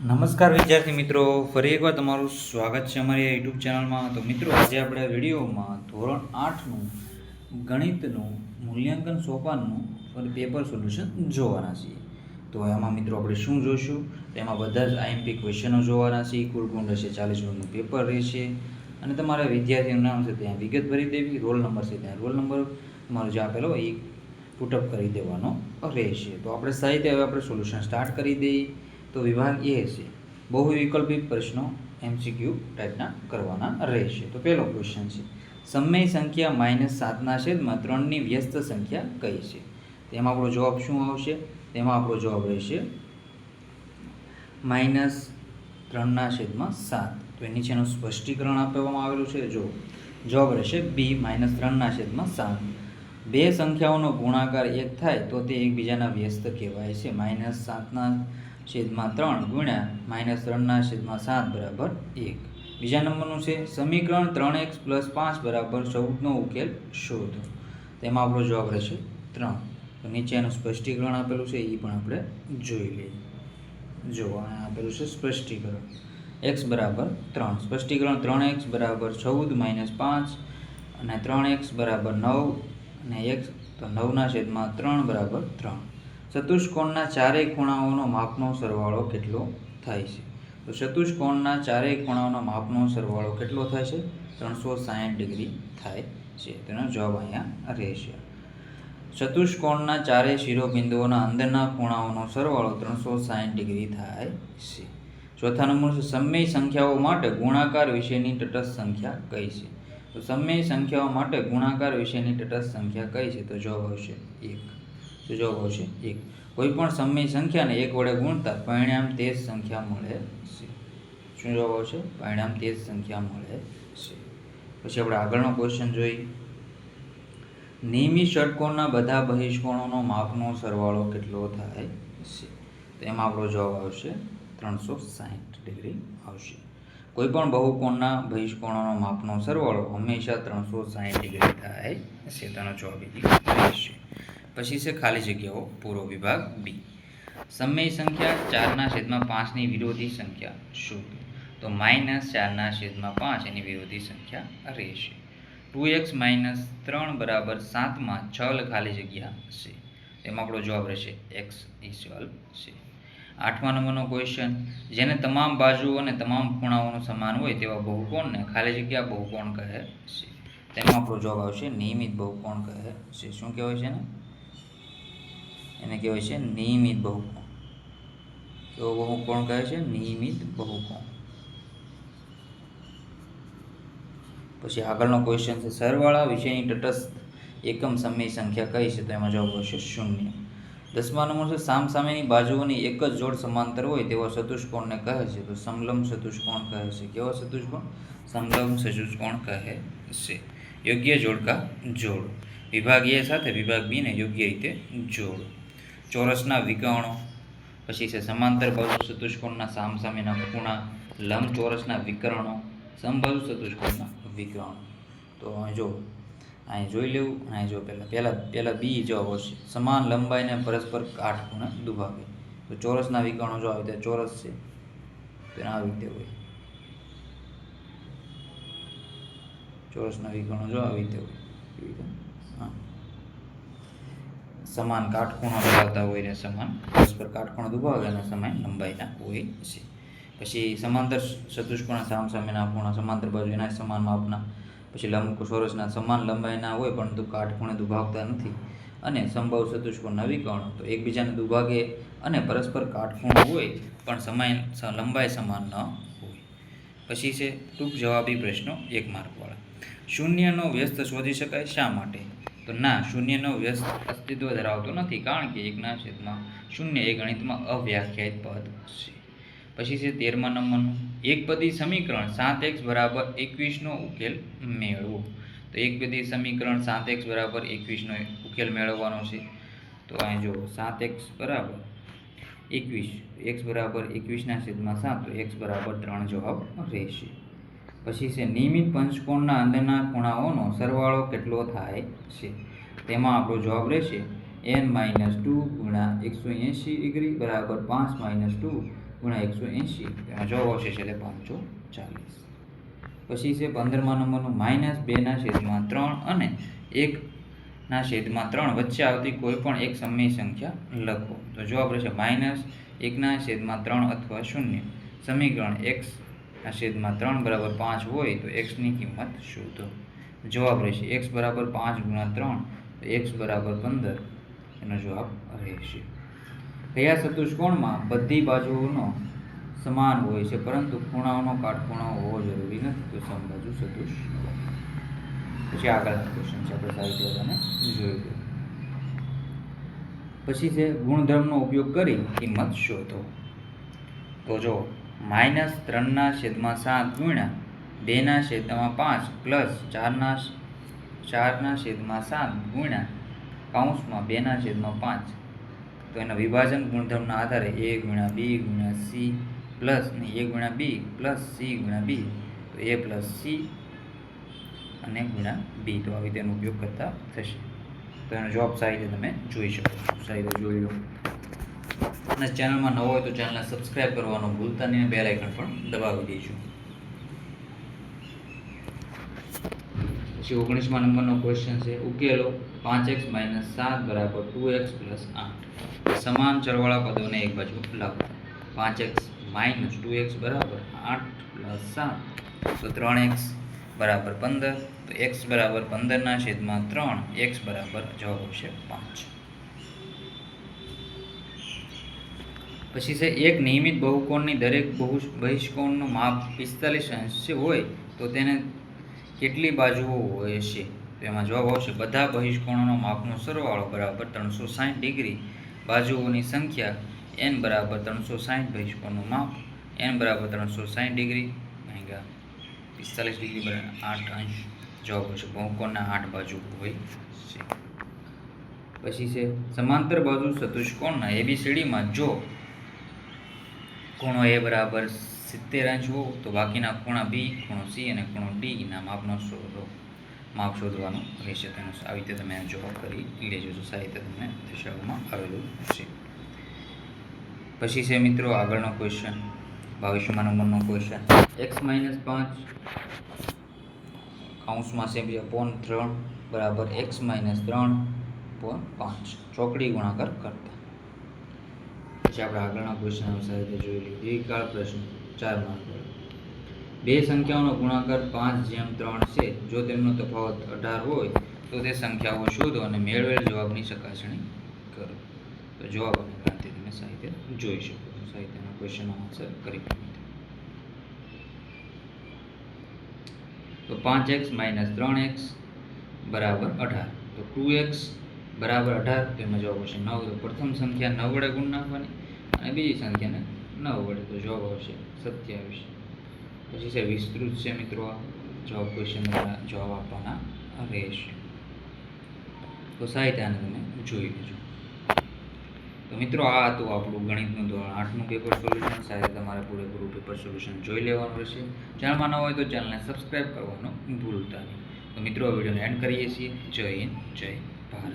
નમસ્કાર વિદ્યાર્થી મિત્રો, ફરી એકવાર તમારું સ્વાગત છે અમારી યુટ્યુબ ચેનલમાં. તો મિત્રો, આજે આપણે વિડીયોમાં ધોરણ 8નું ગણિતનું મૂલ્યાંકન સોપાનનું પેપર સોલ્યુશન જોવાના છીએ. તો એમાં મિત્રો આપણે શું જોઈશું? તેમાં બધા જ આઈએમપી ક્વેશ્ચનો જોવાના છીએ. કુલ ગુણ રહેશે 40 ગુણનું પેપર રહેશે અને તમારા વિદ્યાર્થીનું નામ છે ત્યાં વિગત ભરી દેવી, રોલ નંબર છે ત્યાં રોલ નંબર તમારો જે આપેલો એ પુટઅપ કરી દેવાનો રહેશે. તો આપણે સાહિત્ય હવે આપણે સોલ્યુશન સ્ટાર્ટ કરી દઈએ. તો વિભાગ એ છે, બહુ વિકલ્પિત પ્રશ્નો MCQ ટાઈપના કરવાના રહેશે. તો પહેલો ક્વેશ્ચન છે, સમય સંખ્યા -7/3ની વ્યસ્ત સંખ્યા કઈ છે? તેમાં આપણો જવાબ શું આવશે? તેમાં આપણો જવાબ રહેશે -3/7. તો એ નીચેનું સ્પષ્ટીકરણ આપવામાં આવેલું છે. જો જવાબ રહેશે B, -3/7. બે સંખ્યાઓનો ગુણાકાર 1 થાય તો તે એકબીજાના વ્યસ્ત કહેવાય છે. -7/3 ગુણ્યા -3/7 બરાબર 1. બીજા નંબરનું છે, સમીકરણ 3x + 5 બરાબર 14નો ઉકેલ શોધો. તેમાં આપણો જવાબ રહેશે 3. તો નીચે એનું સ્પષ્ટીકરણ આપેલું છે, એ પણ આપણે જોઈ લઈએ. જો આપેલું છે સ્પષ્ટીકરણ x બરાબર 3. સ્પષ્ટીકરણ 3x બરાબર 14 - 5 અને 3x બરાબર 9 અને x તો 9/3 બરાબર 3. ચતુષ્કોણના ચારેય ખૂણાઓનો માપનો સરવાળો કેટલો થાય છે? તો ચતુષ્કોણના ચારેય ખૂણાઓના માપનો સરવાળો કેટલો થાય છે? 360 ડિગ્રી થાય છે. તેનો જવાબ અહીંયા રહેશે. ચતુષ્કોણના ચારેય શિરોબિંદુઓના અંદરના ખૂણાઓનો સરવાળો 360 ડિગ્રી થાય છે. ચોથા નંબર છે, સમય સંખ્યાઓ માટે ગુણાકાર વિશેની તટસ્થ સંખ્યા કઈ છે? તો સમય સંખ્યાઓ માટે ગુણાકાર વિશેની તટસ્થ સંખ્યા કઈ છે? તો જવાબ આવશે 1. તો જવાબ આવશે 1. કોઈ પણ સમય સંખ્યાને 1 વડે ગુણતા પરિણામ તે જ સંખ્યા મળે છે. શું જવાબ આવશે? પરિણામ તે જ સંખ્યા મળે છે. પછી આપણે આગળનો ક્વેશ્ચન જોઈએ. નિયમિત ષટકોણના બધા બહિષ્કોણોનો માપનો સરવાળો કેટલો થાય છે? તો એમાં આપણો જવાબ આવશે 360 ડિગ્રી આવશે. કોઈ પણ બહુકોણના બહિષ્કોણોનો માપનો સરવાળો હંમેશા 360 ડિગ્રી થાય છે. તેનો જવાબ રહેશે. પછી છે ખાલી જગ્યાઓ પૂરો વિભાગ B. સમય સંખ્યા 4/5ની વિરોધી સંખ્યા શોધો. તો -4/5 એની વિરોધી સંખ્યા રહેશે. 2x - 3 બરાબર 7માં ચલ ખાલી જગ્યા છે. તેમાં આપણો જવાબ રહેશે x એ ચલ છે. 8મા નંબરનો ક્વેશ્ચન, જેને તમામ બાજુઓ અને તમામ ખૂણાઓનો સમાન હોય તેવા બહુકોણને ખાલી જગ્યા બહુકોણ કહે છે. તેમાં આપણો જવાબ આવશે નિયમિત બહુકોણ કહે છે. શું કહેવાય છે એને કહેવાય છે નિયમિત બહુકોણ. કેવો બહુકોણ કહે છે? નિયમિત બહુકોણ. પછી આગળનો ક્વેશ્ચન છે, સરવાળા વિશેની તટસ્થ એકમ સમય સંખ્યા કઈ છે? તો એમાં જવાબ આવશે 0. 10મા નંબર છે, સામસામેની બાજુઓની એક જ જોડ સમાંતર હોય તેવા ચતુષ્કોણને કહે છે? તો સમલંબ ચતુષ્કોણ કહે છે. કેવો ચતુષ્કોણ? સમલંબ ચતુષ્કોણ કહે છે. યોગ્ય જોડકા જોડો. વિભાગ A સાથે વિભાગ B ને યોગ્ય રીતે જોડો. ચોરસના વિકર્ણો. પછી છે સમાંતર બાજુ ચતુષ્કોણના સામસામેના ખૂણા, લંબચોરસના વિકર્ણો, સમબાજુ ચતુષ્કોણના વિકર્ણો. તો જો અહીં જોઈ લેવું. અહીં જો પહેલાં B જવાબ આવશે, સમાન લંબાઈને પરસ્પર કાટખૂણે દુભાગે. તો ચોરસના વિકર્ણો જો આવે ત્યાં ચોરસ છે તો આવી રીતે હોય. ચોરસના વિકર્ણો જો આવી રીતે હોય. હા, સમાન કાટખૂણો ધરાવતા હોય ને સમાન પરસ્પર કાટખૂણો દુભાગે અને સમાન લંબાઈના હોય છે. પછી સમાંતર ચતુષ્કોણના સામસામેના ખૂણા, સમાંતર બાજુ એના સમાન માપના. પછી લંબચોરસના સમાન લંબાઈના હોય પરંતુ કાટખૂણે દુભાગતા નથી. અને સમબાહુ ચતુષ્કોણના વિકર્ણો તો એકબીજાને દુભાગે અને પરસ્પર કાટખૂણો હોય પણ લંબાઈ સમાન ન હોય. પછી છે ટૂંક જવાબી પ્રશ્નો 1 માર્કવાળા. શૂન્યનો વ્યસ્ત શોધી શકાય? શા માટે? તો ના, શૂન્યનો વ્યસ્ત અસ્તિત્વ ધરાવતો નથી, કારણ કે 1/0 એ ગણિતમાં અવ્યાખ્યાયિત પદ છે. પછી છે 13મા નંબરનું, એકપદી સમીકરણ 7x = 21નો ઉકેલ મેળવો. તો એકપદી સમીકરણ 7x = 21નો ઉકેલ મેળવવાનો છે. તો અહીં જો 7x = 21, x = 21/7, તો x = 3 જવાબ રહેશે. પછી છે નિયમિત પંચકોણના અંદરના ખૂણાઓનો સરવાળો કેટલો થાય છે? તેમાં આપણો જવાબ રહેશે n - 2 × 180 ડિગ્રી = 5 - 2 ગુણ્યા 180, એમાં જવાબ આવશે છે 540. પછી છે 15મા નંબરનું -2/3 અને 1/3 વચ્ચે આવતી કોઈ પણ એક સમય સંખ્યા લખો. તો જવાબ રહેશે -1/3 અથવા 0. સમીકરણ x/3 બરાબર 5 હોય તો x ની કિંમત શોધો. જવાબ રહેશે x બરાબર 5 ગુણ્યા 3 તો x બરાબર 15 એનો જવાબ રહેશે. કયા ચતુષ્કોણમાં બધી બાજુઓનો સમાન હોય છે પરંતુ ખૂણાઓનો કાટખૂણો હોવો જરૂરી નથી? તો સમબાજુ ચતુષ્કોણ. પછી આગળના ક્વેશ્ચન છે, આપણે સાહિત્યને જોઈ લો. પછી છે ગુણધર્મનો ઉપયોગ કરી કિંમત શોધો. તો જો -3/7 ગુણ્યા 2/5 પ્લસ 4/7 ગુણ્યા કૌંસમાં 2/5. તો એના વિભાજન ગુણધર્મના આધારે a ગુણ્યા b ગુણ્યા c પ્લસ a ગુણ્યા b પ્લસ c ગુણ્યા b, તો a પ્લસ c અને ગુણ્યા b. તો આવી તેનો ઉપયોગ કરતા થશે. તો એનો જવાબ સાહિત્ય તમે જોઈ શકો છો. સાહિત્ય જોઈ લો. અને ચેનલમાં નવો હોય તો ચેનલને સબસ્ક્રાઈબ કરવાનું ભૂલતા નહીં, બેલ આઇકન પણ દબાવી દેજો. પછી 19મા નંબરનો ક્વેશ્ચન છે, ઉકેલો 5x - 7 બરાબર 2x + 8. સમાન ચરવાળા પદોને એક બાજુ લાવો. 5x - 2x બરાબર 8 + 7, તો 3x બરાબર 15. તો x બરાબર 15/3, x બરાબર જવાબ આવશે 5. પછી છે એક નિયમિત બહુકોણની દરેક બહિષ્કોણનું માપ 45 અંશ હોય તો તેને કેટલી બાજુઓ હોય છે? તો એમાં જવાબ આવશે બધા બહિષ્કોણોના માપનો સરવાળો બરાબર 360 ડિગ્રી. બાજુઓની સંખ્યા n બરાબર 360 બહિષ્કોણનું માપ n બરાબર 360 ડિગ્રી ભાગ્યા 45 ડિગ્રી બરાબર 8 અંશ. જવાબ આવશે બહુકોણના 8 બાજુ હોય છે. પછી છે સમાંતર બાજુ ચતુષ્કોણના ABCDમાં જો ખૂણો a બરાબર 70 અંશ હો તો બાકીના ખૂણા b, ખૂણો c અને ખૂણો d ના માપ શોધવાનું રહેશે. તેનું આવી રીતે તમે જવાબ કરી લેજો. તો સાહિત્ય તમને દર્શાવવામાં આવેલું છે. પછી છે મિત્રો આગળનો ક્વેશ્ચન, 22મા નંબરનો ક્વેશ્ચન, x - 5 કૌંસમાં છે 3 બરાબર x - 3/5 ચોકડી ગુણાકાર કરતા. પછી આપણે આગળના ક્વેશ્ચન સાહિત્ય જોઈ લઈએ. દ્વિકાળ પ્રશ્ન 4 માર્ક. બે સંખ્યાઓનો ગુણાકાર 5/3 છે. જો તેમનો તફાવત 18 હોય તો તે સંખ્યાઓ શોધો અને મેળવેલ જવાબની ચકાસણી કરો. તો જવાબ અને ગણતરી તમે સાહિત્ય જોઈ શકો છો. સાહિત્યના ક્વેશ્ચનનો આન્સર કરી શકો. તો 5x - 3x બરાબર 18. તો 2x બરાબર 18, તો એમાં જવાબ આવશે 9. તો પ્રથમ સંખ્યા 9 વડે ગુણ નાખવાની અને બીજી સંખ્યાને 9 વડે, તો જવાબ આવશે 27. પછી છે વિસ્તૃત છે મિત્રો જવાબ, ક્વેશ્ચન જવાબ આપવાના રહેશે. તો સાહિત્યને તમે જોઈ લેજો. તો મિત્રો આ હતું આપણું ગણિતનું ધોરણ 8નું પેપર સોલ્યુશન. સાથે તમારે પૂરેપૂરું પેપર સોલ્યુશન જોઈ લેવાનું રહેશે. ચેનલમાં ન હોય તો ચેનલને સબસ્ક્રાઈબ કરવાનું ભૂલતા નહીં. તો મિત્રો વિડીયોને એન્ડ કરીએ છીએ. જય હિન્દ, જય ભારત.